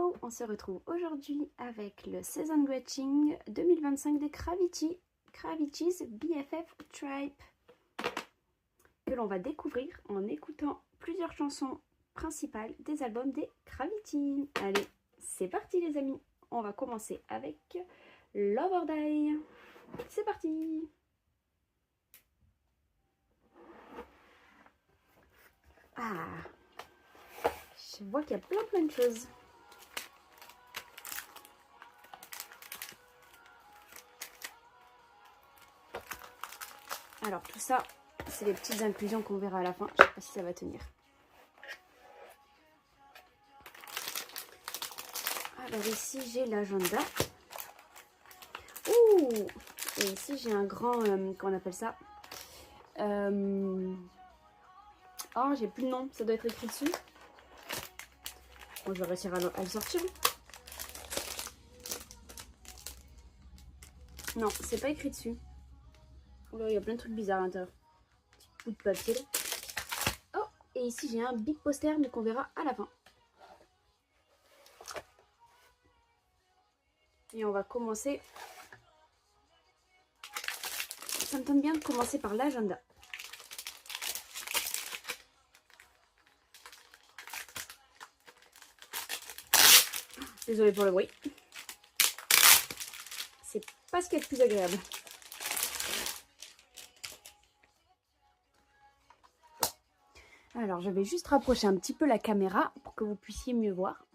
Hello, on se retrouve aujourd'hui avec le Season Greeting 2025 des Kravitzy's BFF Tribe que l'on va découvrir en écoutant plusieurs chansons principales des albums des Kravitzy. Allez, c'est parti les amis, on va commencer avec Love or Die. C'est parti. Ah, je vois qu'il y a plein de choses. Alors tout ça, c'est les petites inclusions qu'on verra à la fin. Je ne sais pas si ça va tenir. Alors ici, j'ai l'agenda. Ouh! Et ici, j'ai un grand... comment on appelle ça? Oh, j'ai plus de nom. Ça doit être écrit dessus. Bon, je vais réussir à le sortir. Non, c'est pas écrit dessus. Il y a plein de trucs bizarres à l'intérieur. Petit bout de papier là. Oh, et ici j'ai un big poster, mais qu'on verra à la fin. Et on va commencer. Ça me tente bien de commencer par l'agenda. Désolée pour le bruit. C'est pas ce qui est le plus agréable. Alors, je vais juste rapprocher un petit peu la caméra pour que vous puissiez mieux voir.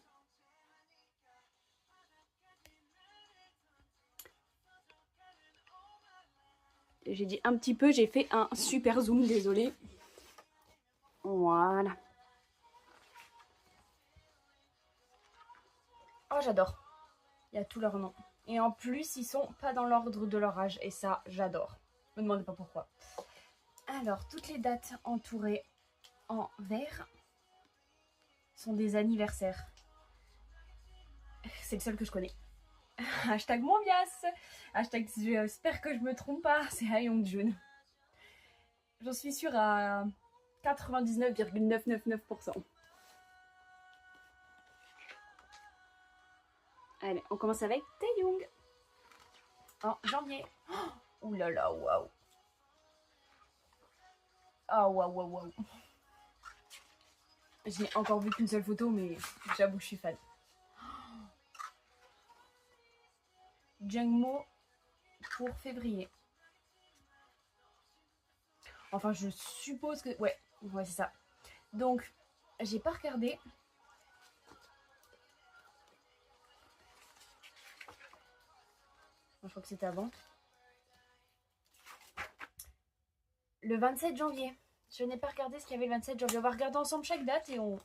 J'ai dit un petit peu, j'ai fait un super zoom, désolé. Voilà. Oh, j'adore. Il y a tous leurs noms. Et en plus, ils sont pas dans l'ordre de leur âge. Et ça, j'adore. Ne me demandez pas pourquoi. Alors, toutes les dates entourées en vert sont des anniversaires. C'est le seul que je connais. Hashtag Monbias. Hashtag j'espère que je me trompe pas. C'est Haeyeongjun. J'en suis sûre à 99,999%. Allez, on commence avec Taehyung. En janvier. Oh, ouh là là, waouh. Ah, waouh, waouh, waouh. J'ai encore vu qu'une seule photo, mais j'avoue, je suis fan. Jungmo pour février. Enfin, je suppose que... Ouais, c'est ça. Donc, j'ai pas regardé. Je crois que c'était avant. Le 27 janvier. Je n'ai pas regardé ce qu'il y avait le 27 janvier. On va regarder ensemble chaque date et on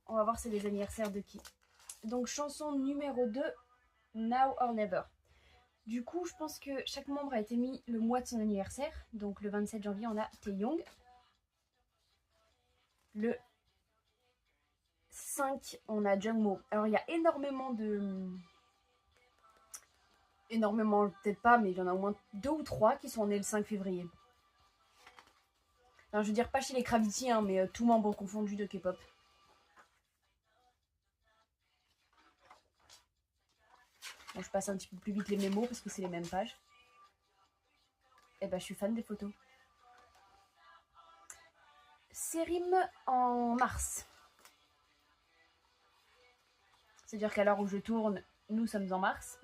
va voir c'est les anniversaires de qui. Donc, chanson numéro 2, Now or Never. Du coup, je pense que chaque membre a été mis le mois de son anniversaire. Donc, le 27 janvier, on a Taehyung. Le 5, on a Jungmo. Alors, il y a énormément de... Énormément, peut-être pas, mais il y en a au moins 2 ou 3 qui sont nés le 5 février. Alors, je veux dire, pas chez les Kravitzy, hein, mais tout membre confondu de K-pop. Bon, je passe un petit peu plus vite les mémos parce que c'est les mêmes pages. Et ben, je suis fan des photos. Sérim en mars. C'est-à-dire qu'à l'heure où je tourne, nous sommes en mars.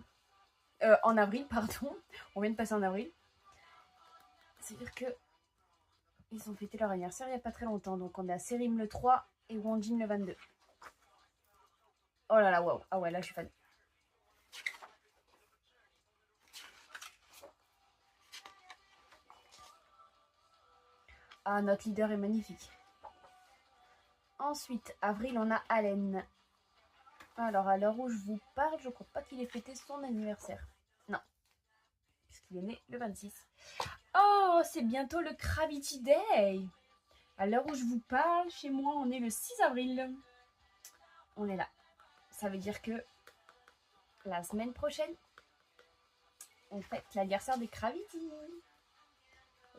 En avril, pardon. On vient de passer en avril. C'est-à-dire que ils ont fêté leur anniversaire il n'y a pas très longtemps. Donc on a Sérim le 3 et Wonjin le 22. Oh là là, waouh. Ah ouais, là je suis fan. Ah, notre leader est magnifique. Ensuite, avril, on a Allen. Alors, à l'heure où je vous parle, je crois pas qu'il ait fêté son anniversaire. Non. Puisqu'il est né le 26. Oh, c'est bientôt le Kravitzy Day. À l'heure où je vous parle, chez moi, on est le 6 avril. On est là. Ça veut dire que la semaine prochaine, on fête l'anniversaire des Kravitzy.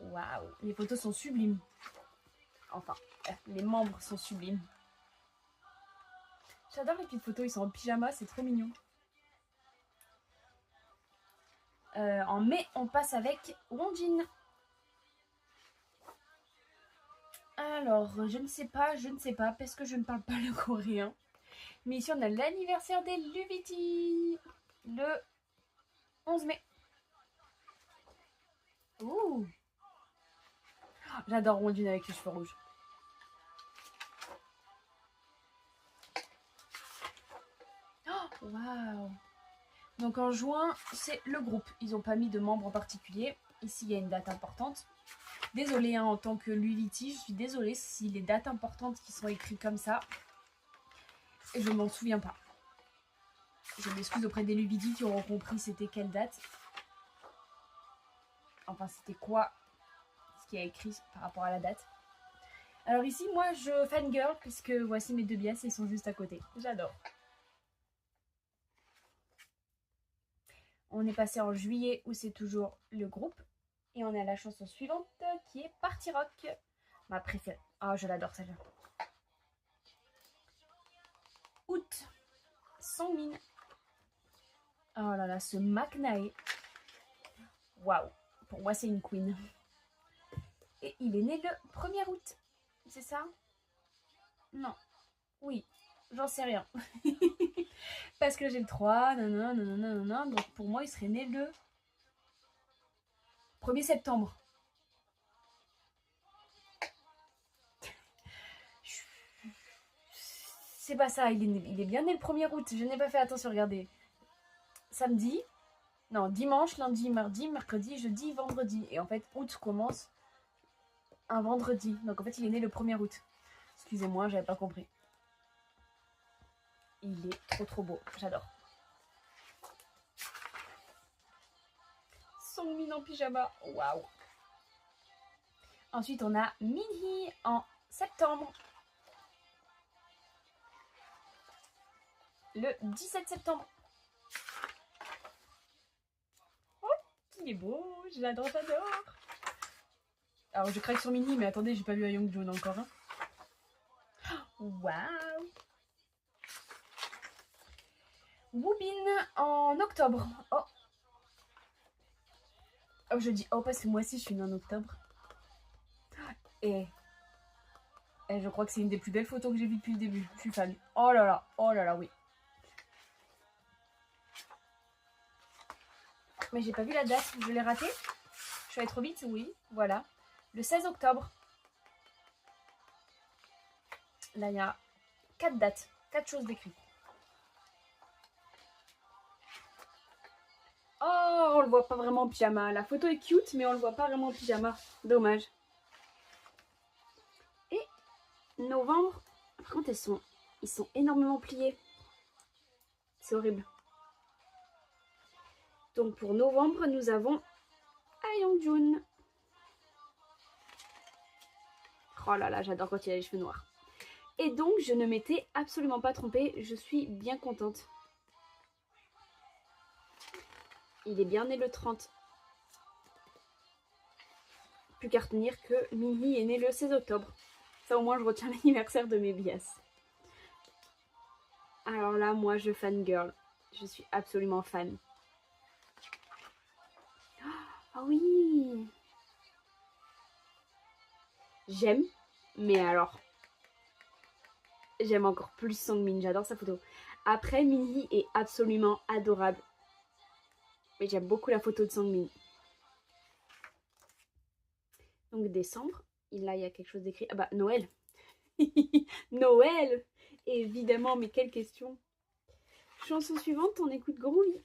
Waouh, les photos sont sublimes. Enfin, les membres sont sublimes. J'adore les petites photos, ils sont en pyjama, c'est trop mignon. En mai, on passe avec Wonjin. Alors, je ne sais pas, parce que je ne parle pas le coréen. Mais ici, on a l'anniversaire des Luviti, le 11 mai. Ouh! J'adore Wonjin avec les cheveux rouges. Oh, waouh! Donc en juin, c'est le groupe. Ils n'ont pas mis de membres en particulier. Ici, il y a une date importante. Désolée, en tant que Luviti, je suis désolée si les dates importantes qui sont écrites comme ça, et je m'en souviens pas. Je m'excuse auprès des Luviti qui auront compris c'était quelle date. Enfin, c'était quoi ce qui est écrit par rapport à la date. Alors ici, moi, je fangirl, puisque voici mes deux bias, ils sont juste à côté. J'adore. On est passé en juillet où c'est toujours le groupe. Et on est à la chanson suivante qui est Party Rock. Ma préférée. Oh, je l'adore celle-là. Août. Songmin. Oh là là, ce McNae. Waouh. Pour moi, c'est une queen. Et il est né le 1er août. C'est ça? Non. Oui. J'en sais rien. Parce que j'ai le 3. Nanana. Donc pour moi, il serait né le 1er septembre. C'est pas ça, il est bien né le 1er août. Je n'ai pas fait attention, regardez. Samedi, non, dimanche, lundi, mardi, mercredi, jeudi, vendredi. Et en fait, août commence un vendredi. Donc en fait, il est né le 1er août. Excusez-moi, j'avais pas compris. Il est trop beau, j'adore. Songmin en pyjama, waouh. Ensuite, on a Minhee en septembre. Le 17 septembre. Oh, il est beau, je l'adore, j'adore. Alors, je craque sur Minhee, mais attendez, j'ai pas vu Youngjoon encore. Hein. Waouh. Woobin en octobre. Oh. Oh, je dis oh parce que moi aussi je suis née en octobre. Et je crois que c'est une des plus belles photos que j'ai vues depuis le début. Je suis fan. Oh là là, oui. Mais j'ai pas vu la date, je l'ai raté. Je suis allée trop vite, oui, voilà. Le 16 octobre. Là, il y a 4 dates, 4 choses décrites. Oh, on le voit pas vraiment en pyjama. La photo est cute, mais on le voit pas vraiment en pyjama. Dommage. Et novembre, par contre, ils sont énormément pliés. C'est horrible. Donc pour novembre, nous avons Youngjoon. Oh là là, j'adore quand il a les cheveux noirs. Et donc, je ne m'étais absolument pas trompée. Je suis bien contente. Il est bien né le 30. Plus qu'à retenir que Minhee est né le 16 octobre. Ça, au moins, je retiens l'anniversaire de mes bias. Alors là, moi, je fangirl. Je suis absolument fan. Ah oui! J'aime, mais alors... J'aime encore plus Songmin, j'adore sa photo. Après, Minhee est absolument adorable. Mais j'aime beaucoup la photo de Songmin. Donc décembre, là il y a quelque chose d'écrit. Ah bah Noël. Noël. Évidemment, mais quelle question. Chanson suivante, on écoute Groovy.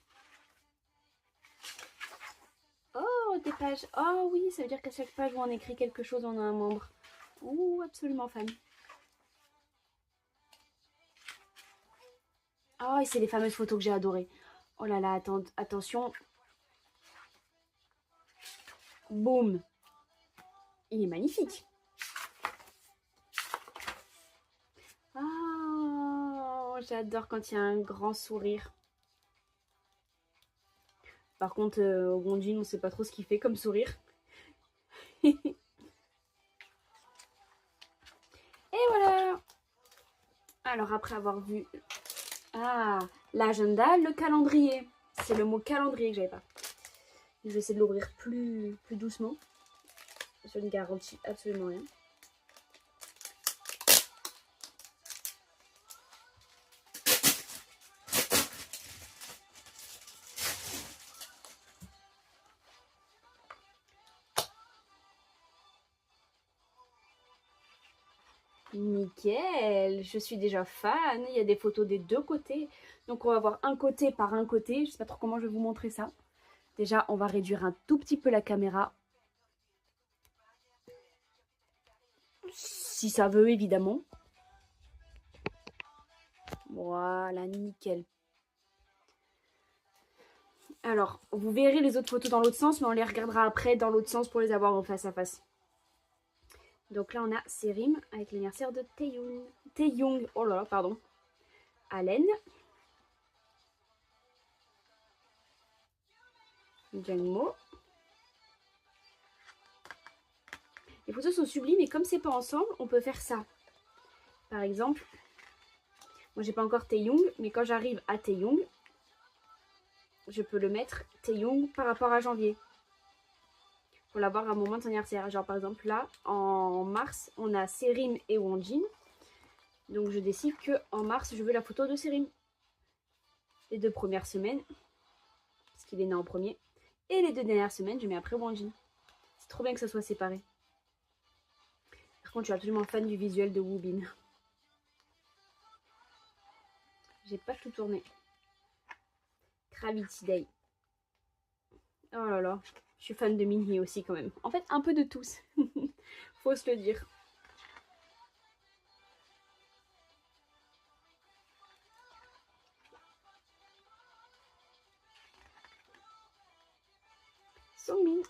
Oh, des pages. Oh oui, ça veut dire qu'à chaque page où on écrit quelque chose, on a un membre. Ouh, absolument fan. Oh, et c'est les fameuses photos que j'ai adorées. Oh là là, attention. Boum. Il est magnifique. Oh, j'adore quand il y a un grand sourire. Par contre, Wonjin, on ne sait pas trop ce qu'il fait comme sourire. Et voilà. Alors après avoir vu Ah, l'agenda, le calendrier. C'est le mot calendrier que j'avais pas. Je vais essayer de l'ouvrir plus doucement. Je ne garantis absolument rien. Nickel, je suis déjà fan. Il y a des photos des deux côtés. Donc on va voir un côté par un côté. Je sais pas trop comment je vais vous montrer ça. Déjà, on va réduire un tout petit peu la caméra. Si ça veut, évidemment. Voilà, nickel. Alors, vous verrez les autres photos dans l'autre sens, mais on les regardera après dans l'autre sens pour les avoir en face à face. Donc là, on a Serim avec l'anniversaire de Taeyoung. Taeyoung, oh là là, pardon. Allen. Jangmo. Les photos sont sublimes et comme c'est pas ensemble, on peut faire ça. Par exemple, moi j'ai pas encore Taeyoung, mais quand j'arrive à Taeyoung, je peux le mettre Taeyoung par rapport à janvier. Pour l'avoir à mon moment de son anniversaire. Genre par exemple là, en mars, on a Serim et Wonjin. Donc je décide que en mars, je veux la photo de Serim. Les 2 premières semaines, parce qu'il est né en premier. Et les 2 dernières semaines, je mets après Wonjin. C'est trop bien que ça soit séparé. Par contre, je suis absolument fan du visuel de Woobin. J'ai pas tout tourné. Gravity Day. Oh là là. Je suis fan de Minhee aussi quand même. En fait, un peu de tous. Faut se le dire. Songmin.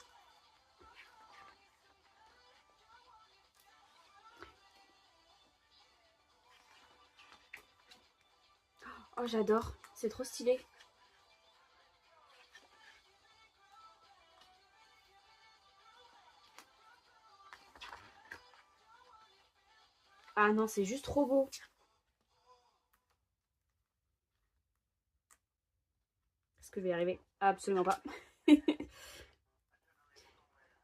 Oh, j'adore. C'est trop stylé. Ah non, c'est juste trop beau. Est-ce que je vais y arriver? Absolument pas.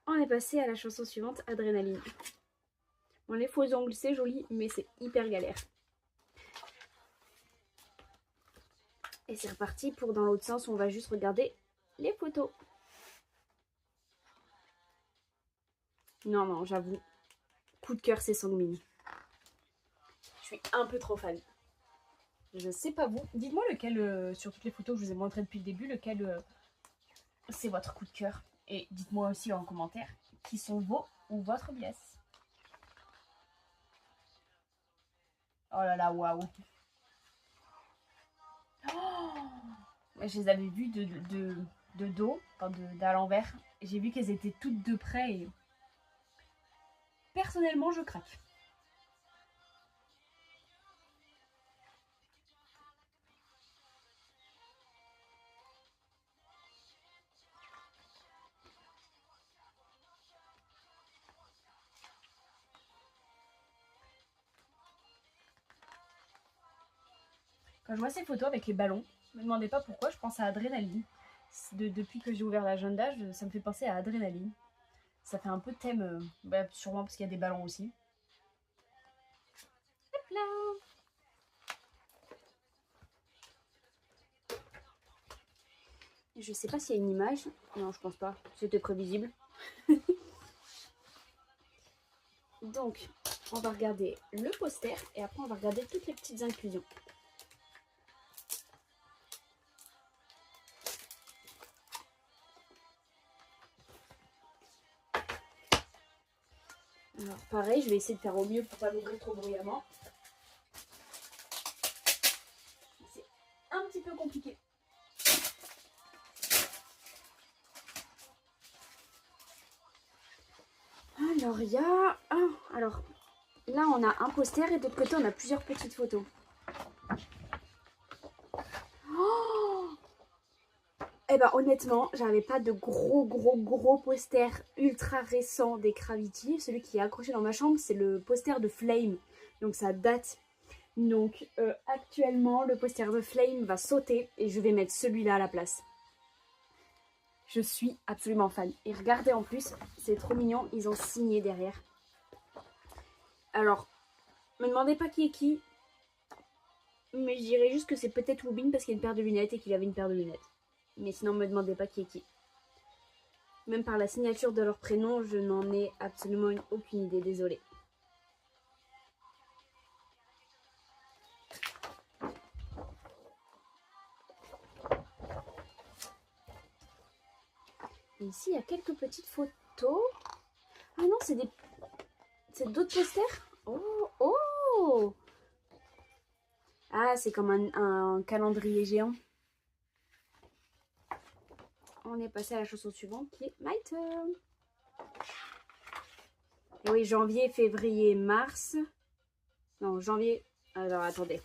On est passé à la chanson suivante, Adrénaline. Bon, les faux ongles, c'est joli, mais c'est hyper galère. Et c'est reparti pour dans l'autre sens où on va juste regarder les photos. Non, non, j'avoue. Coup de cœur, c'est Songmin. Je suis un peu trop fan. Je sais pas vous. Dites-moi lequel, sur toutes les photos que je vous ai montrées depuis le début, lequel c'est votre coup de cœur. Et dites-moi aussi en commentaire qui sont vos ou votre bias. Oh là là, waouh. Oh, je les avais vues de dos, enfin d'à l'envers. J'ai vu qu'elles étaient toutes de près et personnellement, je craque. Quand je vois ces photos avec les ballons, ne me demandez pas pourquoi, je pense à Adrénaline. Depuis que j'ai ouvert l'agenda, ça me fait penser à Adrénaline. Ça fait un peu thème, sûrement parce qu'il y a des ballons aussi. Hop là. Je sais pas s'il y a une image. Non, je pense pas. C'était prévisible. Donc, on va regarder le poster et après on va regarder toutes les petites inclusions. Alors pareil, je vais essayer de faire au mieux pour pas l'ouvrir trop bruyamment. C'est un petit peu compliqué. Alors il y a... alors là on a un poster et de l'autre côté on a plusieurs petites photos. Oh, eh ben honnêtement, j'avais pas de gros poster ultra récent des Gravity. Celui qui est accroché dans ma chambre, c'est le poster de Flame. Donc ça date. Donc actuellement le poster de Flame va sauter et je vais mettre celui-là à la place. Je suis absolument fan. Et regardez en plus, c'est trop mignon, ils ont signé derrière. Alors, me demandez pas qui est qui, mais je dirais juste que c'est peut-être Wubin parce qu'il a une paire de lunettes et qu'il avait une paire de lunettes. Mais sinon, me demandez pas qui est qui. Même par la signature de leur prénom, je n'en ai absolument aucune idée, désolée. Et ici, il y a quelques petites photos. Ah non, c'est d'autres posters. Oh, oh. Ah, c'est comme un calendrier géant. On est passé à la chanson suivante qui est My Turn. Et oui, janvier, février, mars. Non, janvier. Alors, attendez.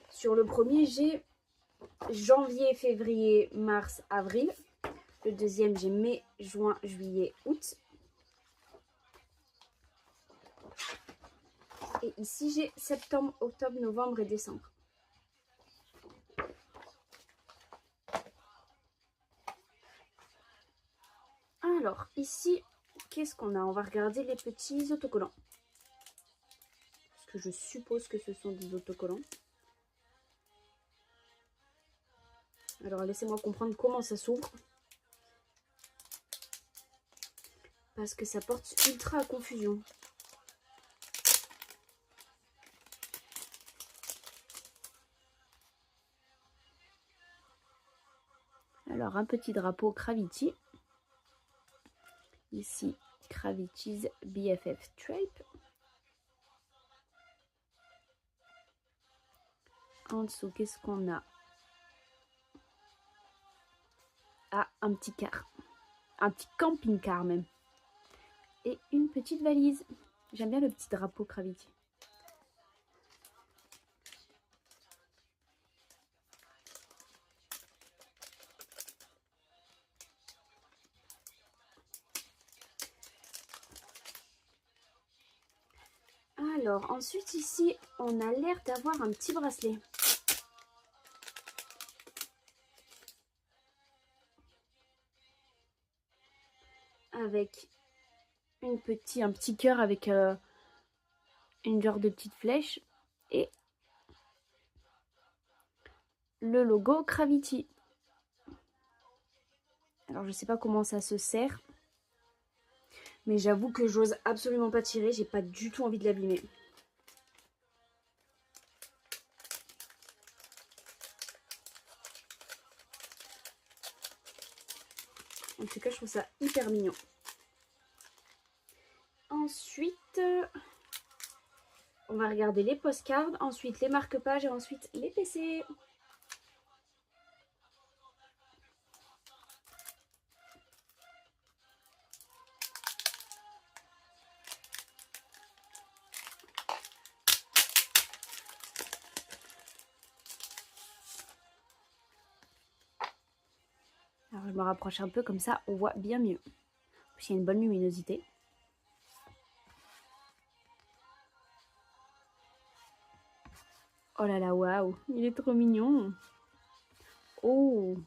Sur le premier, j'ai janvier, février, mars, avril. Le deuxième, j'ai mai, juin, juillet, août. Et ici, j'ai septembre, octobre, novembre et décembre. Alors, ici, qu'est-ce qu'on a? On va regarder les petits autocollants. Parce que je suppose que ce sont des autocollants. Alors, laissez-moi comprendre comment ça s'ouvre. Parce que ça porte ultra à confusion. Alors, un petit drapeau Gravity. Ici, Gravity's BFF Stripe. En dessous, qu'est-ce qu'on a? Ah, un petit car. Un petit camping-car même. Et une petite valise. J'aime bien le petit drapeau Gravity. Alors, ensuite, ici, on a l'air d'avoir un petit bracelet. Avec un petit cœur avec une genre de petite flèche. Et le logo Gravity. Alors, je sais pas comment ça se serre. Mais j'avoue que j'ose absolument pas tirer. J'ai pas du tout envie de l'abîmer. En tout cas, je trouve ça hyper mignon. Ensuite, on va regarder les postcards. Ensuite, les marque-pages et ensuite les PC. Alors, je me rapproche un peu comme ça, on voit bien mieux. Parce qu'il y a une bonne luminosité. Oh là là, waouh, il est trop mignon. Oh.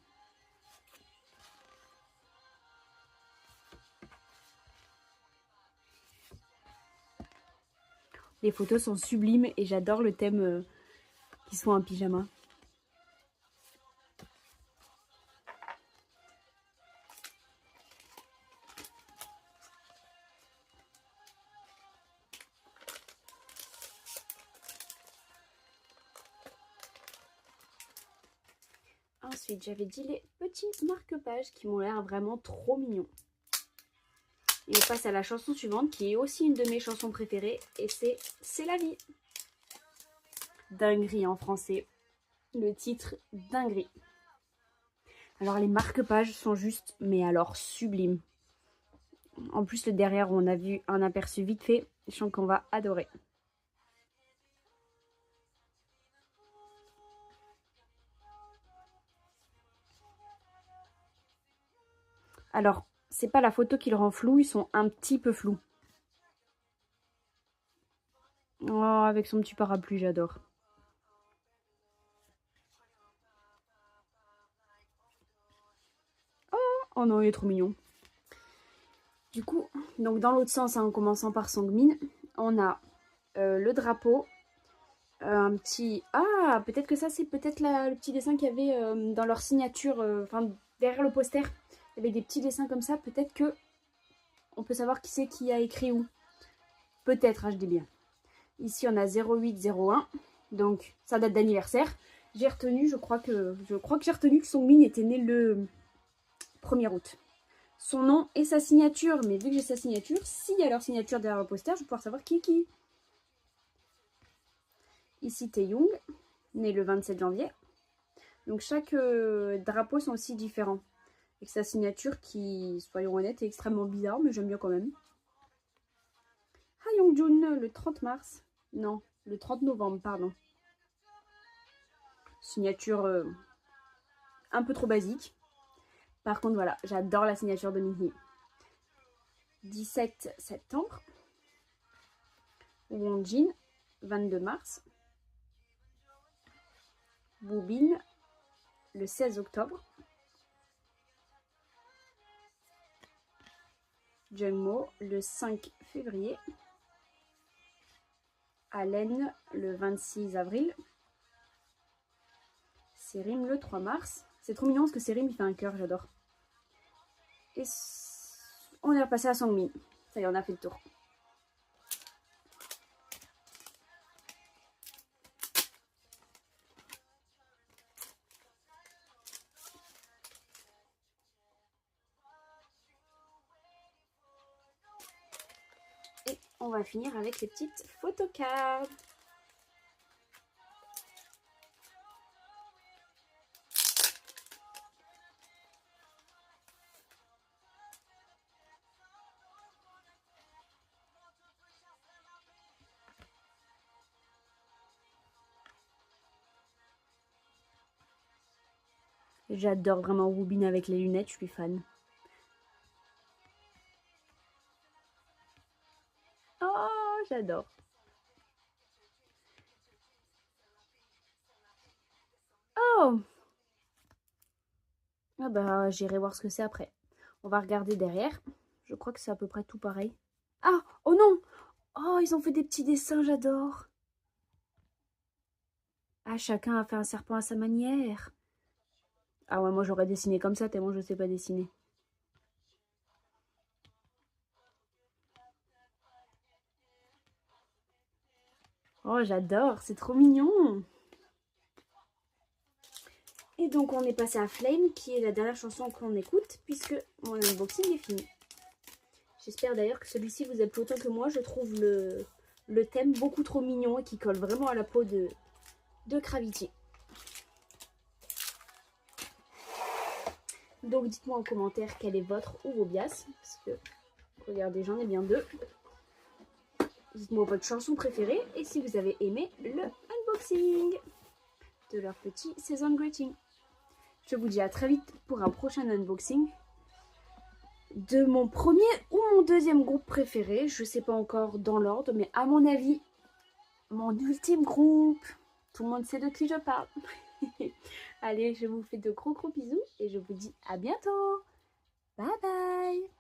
Les photos sont sublimes et j'adore le thème qui soit un pyjama. Ensuite, j'avais dit les petits marque-pages qui m'ont l'air vraiment trop mignons. Et on passe à la chanson suivante qui est aussi une de mes chansons préférées et C'est la vie. Dinguerie en français. Le titre Dinguerie. Alors les marque-pages sont juste, mais alors sublimes. En plus le derrière on a vu un aperçu vite fait, je sens qu'on va adorer. Alors, c'est pas la photo qui le rend flou, ils sont un petit peu flous. Oh, avec son petit parapluie, j'adore. Oh non, il est trop mignon. Du coup, donc dans l'autre sens, hein, en commençant par Sangmin, on a le drapeau. Un petit... Ah, peut-être que ça, c'est peut-être le petit dessin qu'il y avait dans leur signature. Enfin, derrière le poster, il y avait des petits dessins comme ça. Peut-être que on peut savoir qui c'est qui a écrit où. Peut-être, hein, je dis bien. Ici, on a 0801. Donc, ça date d'anniversaire. J'ai retenu, je crois que j'ai retenu que Songmin était né le 1er août. Son nom et sa signature. Mais vu que j'ai sa signature, s'il y a leur signature derrière le poster, je vais pouvoir savoir qui est qui. Ici, Taeyoung, né le 27 janvier. Donc, chaque drapeau sont aussi différents. Avec sa signature qui, soyons honnêtes, est extrêmement bizarre, mais j'aime bien quand même. Ha Young-jun, le 30 mars. Non, le 30 novembre, pardon. Signature un peu trop basique. Par contre, voilà, j'adore la signature de Minhee. 17 septembre. Wonjin, 22 mars. Woobin, le 16 octobre. Jungmo, le 5 février. Allen, le 26 avril. Serim, le 3 mars. C'est trop mignon parce que Serim, il fait un cœur, j'adore. Et on est repassé à Sangmin. Ça y est, on a fait le tour. Et on va finir avec les petites photocards. J'adore vraiment Woobin avec les lunettes, je suis fan. Oh, j'adore. Oh! Ah bah, j'irai voir ce que c'est après. On va regarder derrière. Je crois que c'est à peu près tout pareil. Ah! Oh non! Oh, ils ont fait des petits dessins, j'adore. Ah, chacun a fait un serpent à sa manière. Ah ouais, moi j'aurais dessiné comme ça, tellement je sais pas dessiner. Oh, j'adore, c'est trop mignon. Et donc on est passé à Flame, qui est la dernière chanson qu'on écoute, puisque mon unboxing est fini. J'espère d'ailleurs que celui-ci vous a plu autant que moi. Je trouve le thème beaucoup trop mignon et qui colle vraiment à la peau de Gravity. Donc dites-moi en commentaire quel est votre ou vos bias, parce que regardez, j'en ai bien deux. Dites-moi votre chanson préférée et si vous avez aimé le unboxing de leur petit season greeting. Je vous dis à très vite pour un prochain unboxing de mon premier ou mon deuxième groupe préféré. Je ne sais pas encore dans l'ordre, mais à mon avis, mon ultime groupe. Tout le monde sait de qui je parle. Allez, je vous fais de gros bisous et je vous dis à bientôt. Bye bye.